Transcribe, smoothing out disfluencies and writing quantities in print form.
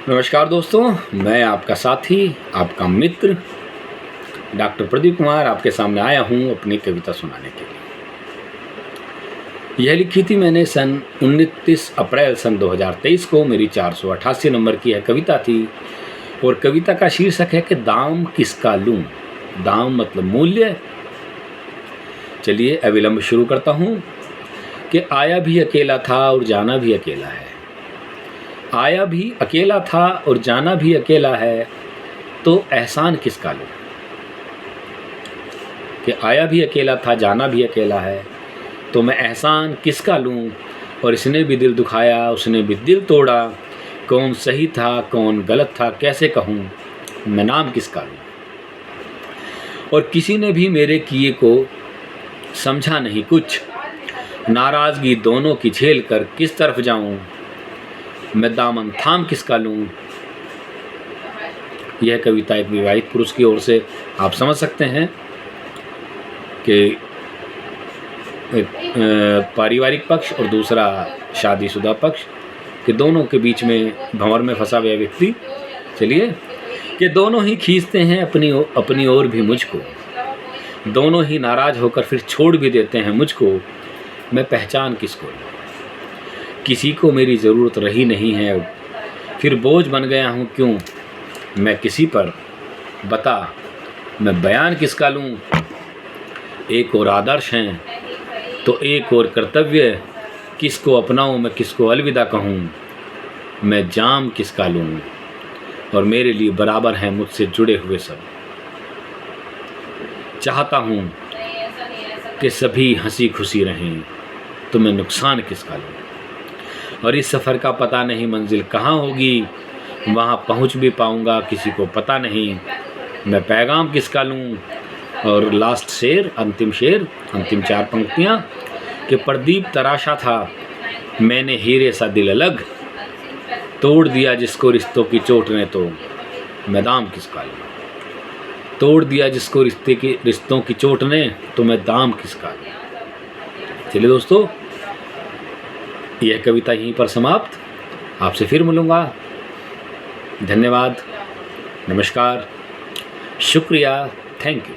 नमस्कार दोस्तों, मैं आपका साथी, आपका मित्र डॉक्टर प्रदीप कुमार आपके सामने आया हूँ अपनी कविता सुनाने के लिए। यह लिखी थी मैंने सन 29 अप्रैल सन 2023 को। मेरी 488 नंबर की यह कविता थी और कविता का शीर्षक है कि दाम किसका लूँ। दाम मतलब मूल्य। चलिए अविलंब शुरू करता हूँ कि आया भी अकेला था और जाना भी अकेला है। आया भी अकेला था और जाना भी अकेला है, तो एहसान किसका लूँ। कि आया भी अकेला था, जाना भी अकेला है, तो मैं एहसान किसका लूँ। और इसने भी दिल दुखाया, उसने भी दिल तोड़ा, कौन सही था कौन गलत था कैसे कहूँ, मैं नाम किसका लूँ। और किसी ने भी मेरे किए को समझा नहीं कुछ, नाराज़गी दोनों की झेल कर किस तरफ जाऊँ, मैं दामन थाम किसका लूँ। यह कविता एक विवाहित पुरुष की ओर से, आप समझ सकते हैं कि पारिवारिक पक्ष और दूसरा शादीशुदा पक्ष के दोनों के बीच में भंवर में फंसा हुआ व्यक्ति। चलिए, कि दोनों ही खींचते हैं अपनी ओर भी मुझको, दोनों ही नाराज़ होकर फिर छोड़ भी देते हैं मुझको, मैं पहचान किसको लूँ। किसी को मेरी ज़रूरत रही नहीं है, फिर बोझ बन गया हूँ क्यों मैं किसी पर, बता मैं बयान किसका लूँ। एक और आदर्श हैं तो एक और कर्तव्य, किसको अपनाऊँ मैं किसको अलविदा कहूँ, मैं जाम किसका लूँ। और मेरे लिए बराबर हैं मुझसे जुड़े हुए सब। चाहता हूँ कि सभी हंसी खुशी रहें, तो मैं नुकसान किसका लूँ। और इस सफ़र का पता नहीं मंजिल कहाँ होगी, वहाँ पहुँच भी पाऊँगा किसी को पता नहीं, मैं पैगाम किसका लूँ। और लास्ट शेर, अंतिम शेर, अंतिम 4 पंक्तियाँ कि प्रदीप तराशा था मैंने हीरे सा दिल अलग, तोड़ दिया जिसको रिश्तों की चोट ने, तो मैं दाम किसका लूँ। तोड़ दिया जिसको रिश्तों की चोट ने, तो मैं दाम किसका लूँ। चलिए दोस्तों, यह कविता यहीं पर समाप्त। आपसे फिर मिलूँगा। धन्यवाद, नमस्कार, शुक्रिया, थैंक यू।